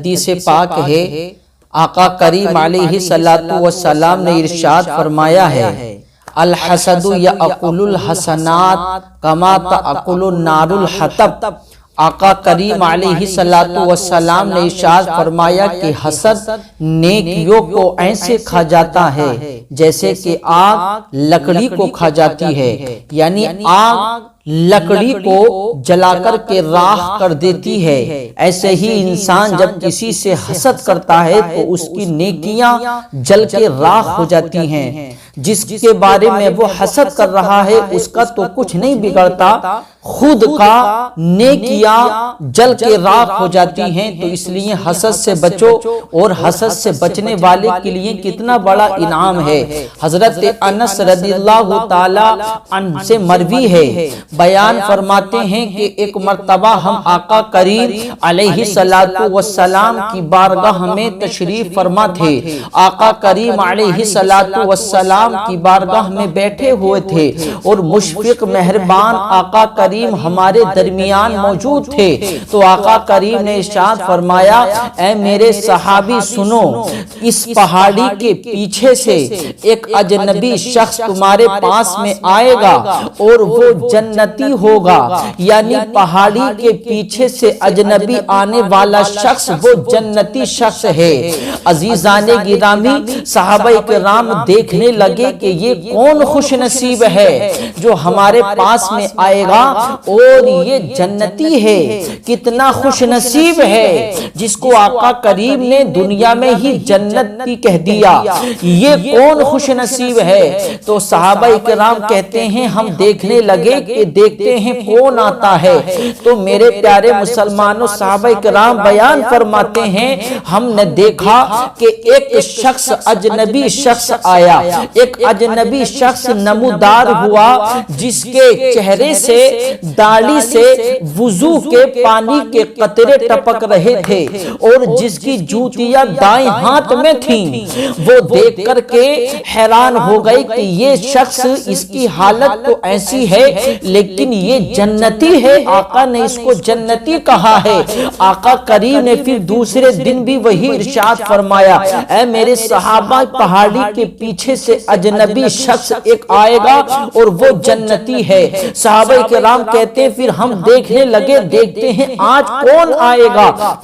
حدیث پاک ہے، آقا کریم علیہ السلام نے ارشاد فرمایا ہے، الحسد یأکل الحسنات کما تأکل النار الحطب۔ آقا کریم علیہ السلام نے ارشاد فرمایا کہ حسد نیکیوں کو ایسے کھا جاتا ہے جیسے کہ آگ لکڑی کو کھا جاتی ہے، یعنی آگ لکڑی کو جلا کر کے راخ کر دیتی ہے، ایسے ہی انسان جب کسی سے حسد کرتا ہے تو اس کی نیکیاں جل کے راخ ہو جاتی ہیں۔ جس کے بارے میں وہ حسد کر رہا ہے اس کا تو کچھ نہیں بگڑتا، خود کا نیکیاں جل کے راخ ہو جاتی ہیں۔ تو اس لیے حسد سے بچو، اور حسد سے بچنے والے کے لیے کتنا بڑا انعام ہے۔ حضرت انس رضی اللہ تعالی عنہ سے مروی ہے، بیان فرماتے ہیں کہ ایک مرتبہ ہم آقا کریم علیہ السلام کی بارگاہ میں تشریف فرما تھے۔ آقا کریم علیہ السلام کی بارگاہ میں بیٹھے ہوئے تھے اور مشفق مہربان آقا کریم ہمارے درمیان موجود تھے۔ تو آقا کریم نے ارشاد فرمایا، اے میرے صحابی سنو، اس پہاڑی کے پیچھے سے ایک اجنبی شخص تمہارے پاس میں آئے گا اور وہ جنتی ہوگا، یعنی پہاڑی کے پیچھے سے اجنبی آنے والا شخص وہ جنتی شخص ہے۔ عزیزان گرامی، صحابہ کرام دیکھنے لگے کہ یہ کون خوش نصیب ہے جو ہمارے پاس میں آئے گا اور یہ جنتی ہے، کتنا خوش نصیب ہے جس کو آقا کریم نے دنیا میں ہی جنتی کہہ دیا، یہ کون خوش نصیب ہے۔ تو صحابہ کرام کہتے ہیں ہم دیکھنے لگے کہ دیکھتے ہیں کون آتا ہے۔ تو میرے پیارے مسلمانوں، صحابہ کرام بیان فرماتے ہیں ہم نے دیکھا کہ ایک شخص اجنبی شخص آیا، ایک اجنبی شخص نمودار ہوا جس کے چہرے سے داڑھی سے وضو کے پانی کے قطرے ٹپک رہے تھے اور جس کی جوتیاں دائیں ہاتھ میں تھیں۔ وہ دیکھ کر کے حیران ہو گئے کہ یہ شخص، اس کی حالت تو ایسی ہے لیکن یہ جنتی ہے، آقا نے اس کو جنتی کہا ہے۔ آقا کریم نے پھر دوسرے دن بھی وہی ارشاد فرمایا، اے میرے صحابہ، پہاڑی کے پیچھے سے اجنبی شخص ایک آئے گا اور وہ جنتی ہے۔ صحابہ کرام کہتے ہیں پھر ہم دیکھنے لگے، دیکھتے ہیں آج کون آئے گا۔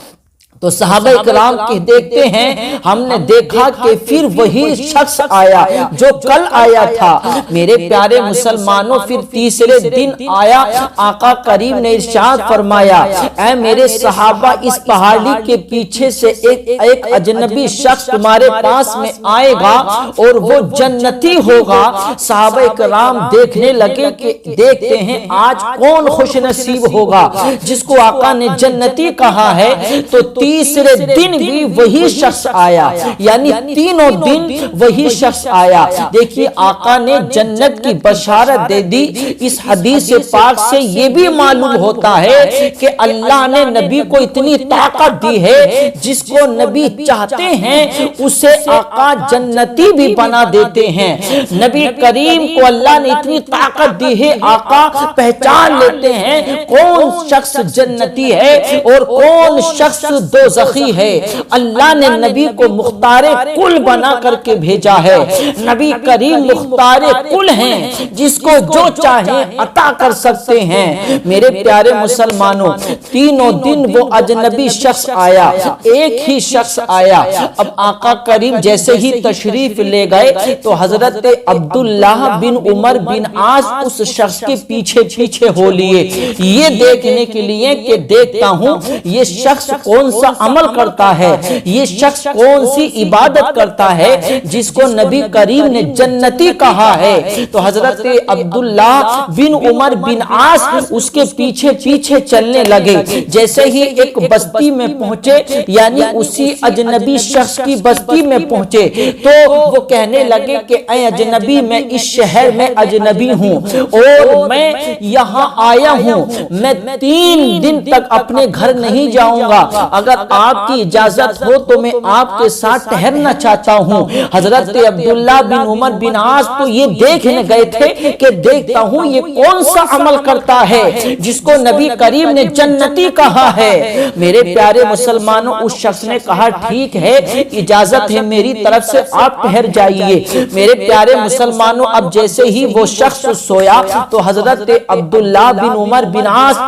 تو صحابہ کرام کہ دیکھتے ہیں ہم نے دیکھا کہ پھر وہی شخص آیا جو کل آیا تھا۔ میرے پیارے مسلمانوں، پھر تیسرے دن آیا، آقا کریم نے ارشاد فرمایا، اے میرے صحابہ، اس پہاڑی کے پیچھے سے ایک اجنبی شخص تمہارے پاس میں آئے گا اور وہ جنتی ہوگا۔ صحابہ کرام دیکھنے لگے کہ دیکھتے ہیں آج کون خوش نصیب ہوگا جس کو آقا نے جنتی کہا ہے۔ تو تیسرے دن بھی وہی شخص آیا، یعنی تینوں دن وہی شخص آیا۔ دیکھیے آقا نے جنت کی بشارت دے دی۔ اس حدیث پاک سے یہ بھی معلوم ہوتا ہے کہ اللہ نے نبی کو اتنی طاقت دی ہے، جس کو نبی چاہتے ہیں اسے آقا جنتی بھی بنا دیتے ہیں۔ نبی کریم کو اللہ نے اتنی طاقت دی ہے، آقا پہچان لیتے ہیں کون شخص جنتی ہے اور کون شخص دوزخی ہے۔ اللہ نے نبی کو مختار کل بنا کر کے بھیجا ہے۔ نبی کریم مختار کل ہیں، جس کو جو چاہیں عطا کر سکتے ہیں۔ میرے پیارے مسلمانوں، تینوں دن وہ اجنبی شخص آیا، ایک ہی شخص آیا۔ اب آقا کریم جیسے ہی تشریف لے گئے تو حضرت عبداللہ بن عمر بن عاص اس شخص کے پیچھے پیچھے ہو لیے، یہ دیکھنے کے لیے کہ دیکھتا ہوں یہ شخص کون سا عمل کرتا ہے، یہ شخص کون سی عبادت کرتا ہے جس کو نبی کریم نے جنتی کہا ہے۔ تو حضرت عبداللہ بن عمر بن عاص اس کے پیچھے پیچھے چلنے لگے۔ جیسے ہی ایک بستی میں پہنچے، یعنی اسی اجنبی شخص کی بستی میں پہنچے، تو وہ کہنے لگے کہ اے اجنبی، میں اس شہر میں اجنبی ہوں اور میں یہاں آیا ہوں، میں 3 دن تک اپنے گھر نہیں جاؤں گا، اگر اگر آپ کی اجازت ہو تو میں آپ کے ساتھ ٹہرنا چاہتا ہوں۔ حضرت عبداللہ بن عمر بن عاص تو یہ دیکھنے گئے تھے کہ دیکھتا ہوں یہ کون سا عمل کرتا ہے جس کو نبی کریم نے جنتی کہا ہے۔ میرے پیارے مسلمانوں، اس شخص نے کہا ٹھیک ہے، اجازت ہے میری طرف سے، آپ ٹھہر جائیے۔ میرے پیارے مسلمانوں، اب جیسے ہی وہ شخص سویا تو حضرت عبداللہ بن عمر بن عاص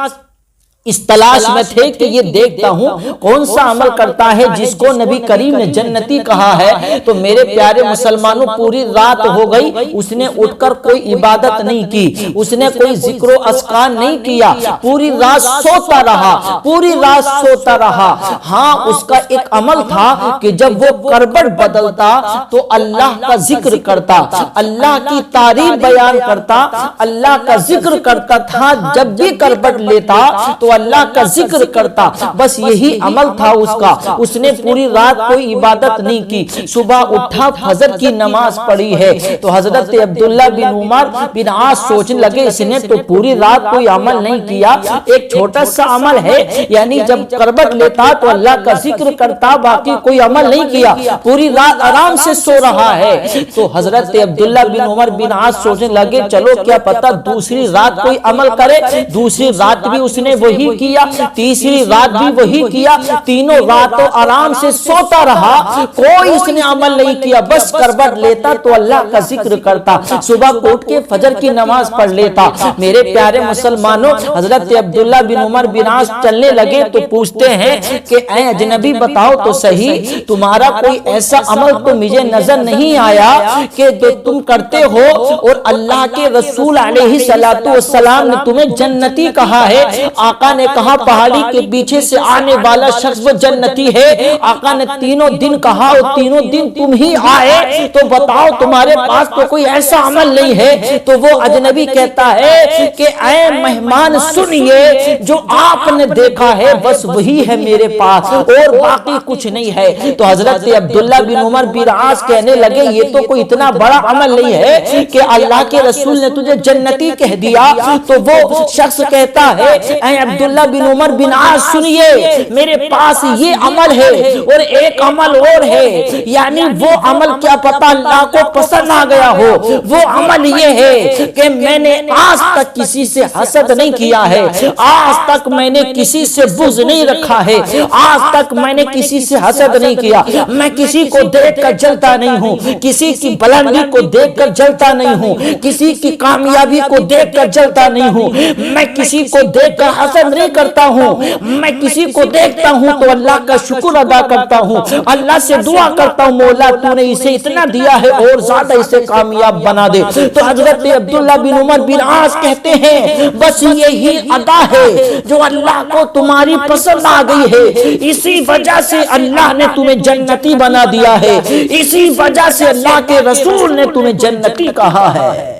اس تلاش میں تھے کہ یہ دیکھتا ہوں کون سا عمل کرتا ہے جس کو نبی کریم نے جنتی کہا ہے۔ تو میرے پیارے مسلمانوں، پوری رات ہو گئی، اس نے اٹھ کر کوئی عبادت نہیں کی، اس نے کوئی ذکر و اذکار نہیں کیا، پوری رات سوتا رہا، پوری رات سوتا رہا۔ ہاں، اس کا ایک عمل تھا کہ جب وہ کربٹ بدلتا تو اللہ کا ذکر کرتا، اللہ کی تعریف بیان کرتا، اللہ کا ذکر کرتا تھا۔ جب بھی کربٹ لیتا تو اللہ کا ذکر کرتا، بس یہی عمل تھا اس کا۔ اس نے پوری رات کوئی عبادت نہیں کی، صبح اٹھا، فجر کی نماز پڑھی ہے۔ تو حضرت عبداللہ بن عمر بن عاص سوچنے لگے اس نے تو پوری رات کوئی عمل نہیں کیا، ایک چھوٹا سا عمل ہے، یعنی جب کربٹ لیتا تو اللہ کا ذکر کرتا، باقی کوئی عمل نہیں کیا، پوری رات آرام سے سو رہا ہے۔ تو حضرت عبداللہ بن عمر بن عاص سوچنے لگے چلو کیا پتا دوسری رات کوئی عمل کرے۔ دوسری رات بھی اس نے وہی کیا، تیسری رات بھی وہی کیا، تینوں راتوں آرام سے سوتا رہا، کوئی اس نے عمل نہیں کیا، بس کربٹ لیتا تو اللہ کا ذکر کرتا، صبح کو اٹھ کے فجر کی نماز پڑھ لیتا۔ میرے پیارے مسلمانوں، حضرت عبداللہ بن عمر بن عاص چلنے لگے تو پوچھتے ہیں کہ اے اجنبی بتاؤ تو صحیح، تمہارا کوئی ایسا عمل تو مجھے نظر نہیں آیا کہ جو تم کرتے ہو اور اللہ کے رسول علیہ السلام نے تمہیں جنتی کہا ہے۔ آقا نے کہا پہاڑی کے پیچھے سے آنے والا شخص وہ جنتی ہے۔ آقا نے تینوں دن کہا اور تینوں دن تم ہی آئے، تو بتاؤ تمہارے پاس تو کوئی ایسا عمل نہیں ہے۔ تو وہ اجنبی کہتا ہے کہ اے مہمان سنیے، جو آپ نے دیکھا ہے بس وہی ہے میرے پاس اور باقی کچھ نہیں ہے۔ تو حضرت عبداللہ بن عمر بن عاص کہنے لگے یہ تو کوئی اتنا بڑا عمل نہیں ہے کہ اللہ کے رسول نے تجھے جنتی کہہ دیا۔ تو وہ شخص کہتا ہے اے عبداللہ بن عمر بن عاص سنیے، میرے پاس یہ عمل ہے اور ایک عمل اور ہے، یعنی وہ عمل کیا پتا اللہ کو پسند آ گیا ہو۔ وہ عمل یہ ہے کہ میں نے آج تک کسی سے حسد نہیں کیا ہے، آج تک میں نے کسی سے بغض نہیں رکھا ہے، آج تک میں نے کسی سے حسد نہیں کیا، میں کسی کو دیکھ کر جلتا نہیں ہوں، کسی کی بلندی کو دیکھ کر جلتا نہیں ہوں، کسی کی کامیابی کو دیکھ کر جلتا نہیں ہوں، میں کسی کو دیکھ کر حسد نہیں کرتا ہوں، میں کسی کو دیکھتا ہوں تو اللہ کا شکر ادا کرتا ہوں، اللہ سے دعا کرتا ہوں مولا تو نے اسے اتنا دیا ہے اور زیادہ اسے کامیاب بنا دے۔ تو حضرت عبداللہ بن عمر بن عاص کہتے ہیں بس یہی ادا ہے جو اللہ کو تمہاری پسند آ گئی ہے، اسی وجہ سے اللہ نے تمہیں جنتی بنا دیا ہے، اسی وجہ سے اللہ کے رسول نے تمہیں جنتی کہا ہے۔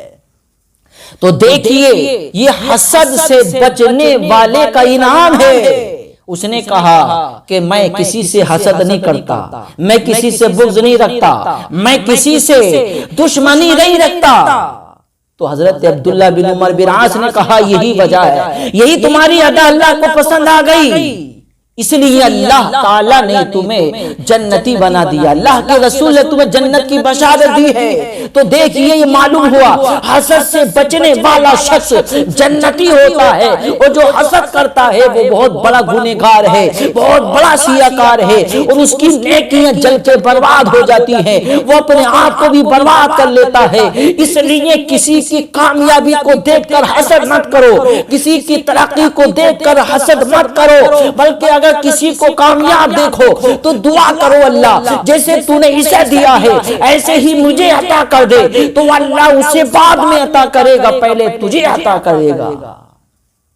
تو دیکھیے یہ حسد سے بچنے والے کا انعام ہے۔ اس نے کہا کہ میں کسی سے حسد نہیں کرتا، میں کسی سے بغض نہیں رکھتا، میں کسی سے دشمنی نہیں رکھتا۔ تو حضرت عبداللہ بن عمر بن عاص نے کہا یہی وجہ ہے، یہی تمہاری ادا اللہ کو پسند آ گئی، اس لیے اللہ تعالیٰ نے تمہیں جنتی بنا دیا، اللہ کے رسول نے تمہیں جنت کی بشارت دی ہے۔ تو دیکھیے یہ معلوم ہوا حسد سے بچنے والا شخص جنتی ہوتا ہے، اور جو حسد کرتا ہے وہ بہت بڑا گنہگار ہے، بہت بڑا سیاکار ہے، اور اس کی نیکیاں جل کے برباد ہو جاتی ہیں، وہ اپنے آپ کو بھی برباد کر لیتا ہے۔ اس لیے کسی کی کامیابی کو دیکھ کر حسد مت کرو، کسی کی ترقی کو دیکھ کر حسد مت کرو، بلکہ اگر کسی کو کامیاب دیکھو تو دعا کرو اللہ جیسے تو نے اسے دیا ہے ایسے ہی مجھے عطا کر دے، تو اللہ اسے بعد میں عطا کرے گا، پہلے تجھے عطا کرے گا۔